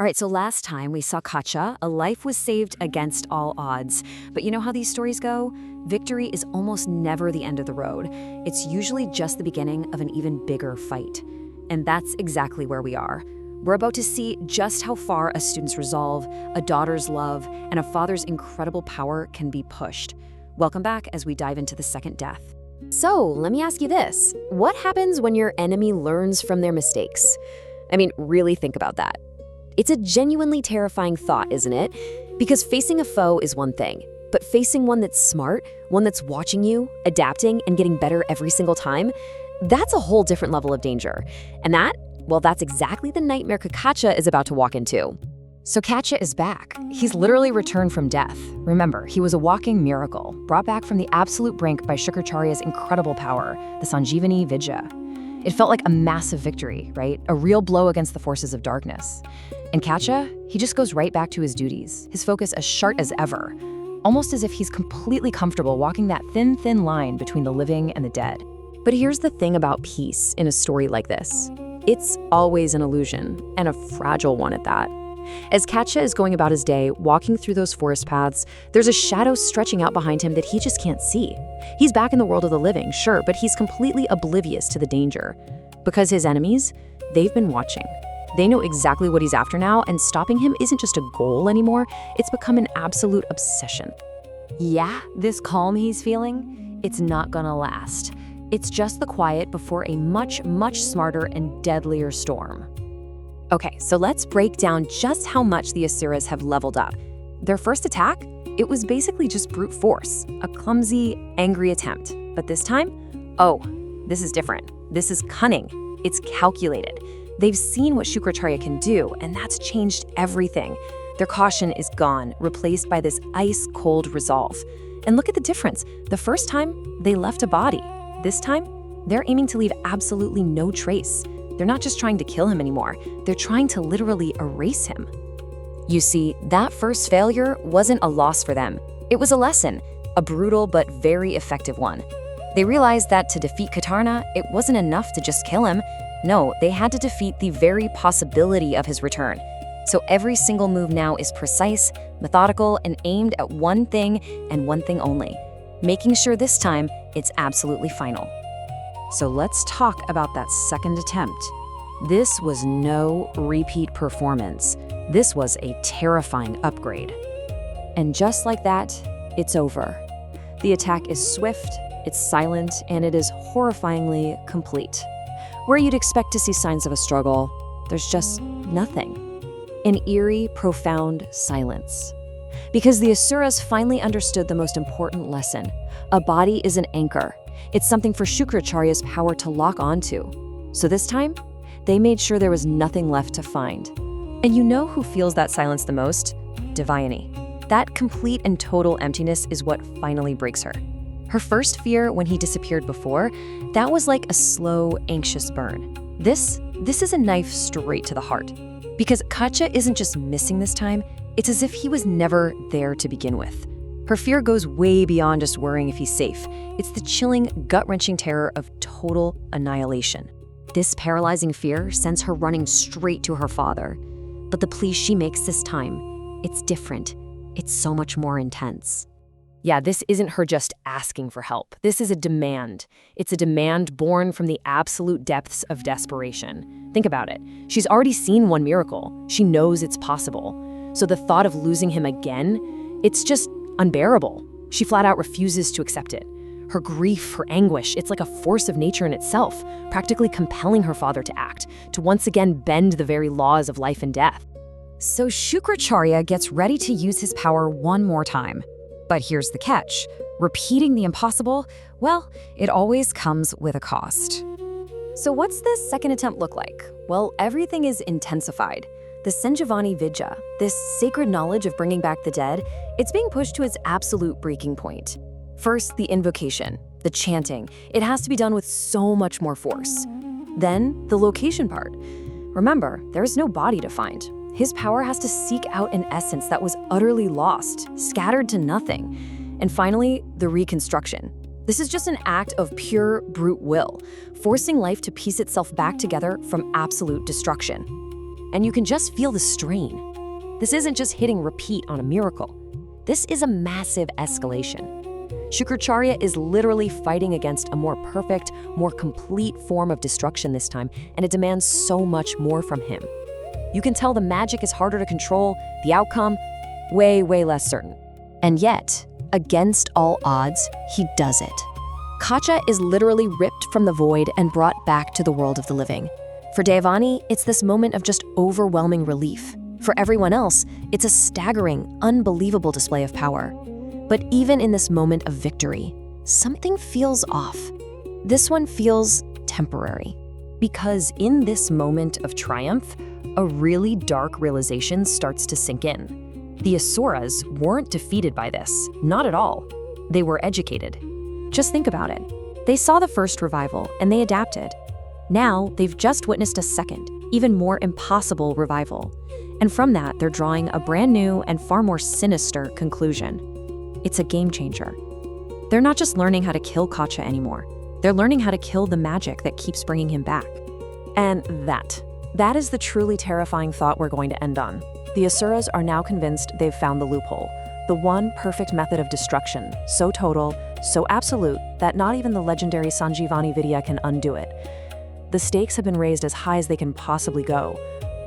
All right, so last time we saw Kacha, a life was saved against all odds. But you know how these stories go? Victory is almost never the end of the road. It's usually just the beginning of an even bigger fight. And that's exactly where we are. We're about to see just how far a student's resolve, a daughter's love, and a father's incredible power can be pushed. Welcome back as we dive into the second death. So, let me ask you this. What happens when your enemy learns from their mistakes? I mean, really think about that. It's a genuinely terrifying thought, isn't it? Because facing a foe is one thing, but facing one that's smart, one that's watching you, adapting, and getting better every single time, that's a whole different level of danger. And that's exactly the nightmare Kacha is about to walk into. So Kacha is back. He's literally returned from death. Remember, he was a walking miracle, brought back from the absolute brink by Shukracharya's incredible power, the Sanjeevani Vidya. It felt like a massive victory, right? A real blow against the forces of darkness. And Kacha, he just goes right back to his duties, his focus as sharp as ever, almost as if he's completely comfortable walking that thin line between the living and the dead. But here's the thing about peace in a story like this. It's always an illusion, and a fragile one at that. As Kacha is going about his day, walking through those forest paths, there's a shadow stretching out behind him that he just can't see. He's back in the world of the living, sure, but he's completely oblivious to the danger. Because his enemies, they've been watching. They know exactly what he's after now, and stopping him isn't just a goal anymore, it's become an absolute obsession. Yeah, this calm he's feeling, it's not gonna last. It's just the quiet before a much smarter and deadlier storm. Okay, so let's break down just how much the Asuras have leveled up. Their first attack, it was basically just brute force, a clumsy, angry attempt. But this time, this is different. This is cunning. It's calculated. They've seen what Shukracharya can do, and that's changed everything. Their caution is gone, replaced by this ice-cold resolve. And look at the difference. The first time, they left a body. This time, they're aiming to leave absolutely no trace. They're not just trying to kill him anymore. They're trying to literally erase him. You see, that first failure wasn't a loss for them. It was a lesson, a brutal but very effective one. They realized that to defeat Katarna, it wasn't enough to just kill him. No, they had to defeat the very possibility of his return. So every single move now is precise, methodical, and aimed at one thing and one thing only, making sure this time it's absolutely final. So let's talk about that second attempt. This was no repeat performance. This was a terrifying upgrade. And just like that, it's over. The attack is swift, it's silent, and it is horrifyingly complete. Where you'd expect to see signs of a struggle, there's just nothing. An eerie, profound silence. Because the Asuras finally understood the most important lesson. A body is an anchor. It's something for Shukracharya's power to lock onto. So this time, they made sure there was nothing left to find. And you know who feels that silence the most? Devayani. That complete and total emptiness is what finally breaks her. Her first fear when he disappeared before, that was like a slow, anxious burn. This is a knife straight to the heart. Because Kacha isn't just missing this time, it's as if he was never there to begin with. Her fear goes way beyond just worrying if he's safe. It's the chilling, gut-wrenching terror of total annihilation. This paralyzing fear sends her running straight to her father. But the plea she makes this time, it's different. It's so much more intense. Yeah, this isn't her just asking for help. This is a demand. It's a demand born from the absolute depths of desperation. Think about it. She's already seen one miracle. She knows it's possible. So the thought of losing him again, it's just unbearable. She flat out refuses to accept it. Her grief, her anguish, it's like a force of nature in itself, practically compelling her father to act, to once again bend the very laws of life and death. So Shukracharya gets ready to use his power one more time. But here's the catch. Repeating the impossible, well, it always comes with a cost. So what's this second attempt look like? Well, everything is intensified. The Sanjeevani Vidya, this sacred knowledge of bringing back the dead, it's being pushed to its absolute breaking point. First, the invocation, the chanting. It has to be done with so much more force. Then, the location part. Remember, there's no body to find. His power has to seek out an essence that was utterly lost, scattered to nothing. And finally, the reconstruction. This is just an act of pure brute will, forcing life to piece itself back together from absolute destruction. and you can just feel the strain. This isn't just hitting repeat on a miracle. This is a massive escalation. Shukracharya is literally fighting against a more perfect, more complete form of destruction this time, and it demands so much more from him. You can tell the magic is harder to control, the outcome, way, way less certain. And yet, against all odds, he does it. Kacha is literally ripped from the void and brought back to the world of the living. For Devayani, it's this moment of just overwhelming relief. For everyone else, it's a staggering, unbelievable display of power. But even in this moment of victory, something feels off. This one feels temporary. Because in this moment of triumph, a really dark realization starts to sink in. The Asuras weren't defeated by this, not at all. They were educated. Just think about it. They saw the first revival and they adapted. Now they've just witnessed a second, even more impossible revival. And from that, they're drawing a brand new and far more sinister conclusion. It's a game changer. They're not just learning how to kill Kacha anymore. They're learning how to kill the magic that keeps bringing him back. And that is the truly terrifying thought we're going to end on. The Asuras are now convinced they've found the loophole, the one perfect method of destruction, so total, so absolute, that not even the legendary Sanjeevani Vidya can undo it. The stakes have been raised as high as they can possibly go,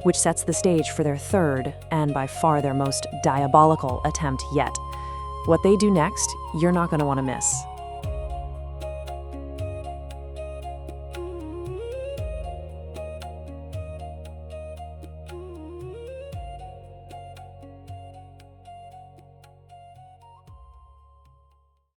which sets the stage for their third, and by far their most diabolical attempt yet. What they do next, you're not going to want to miss.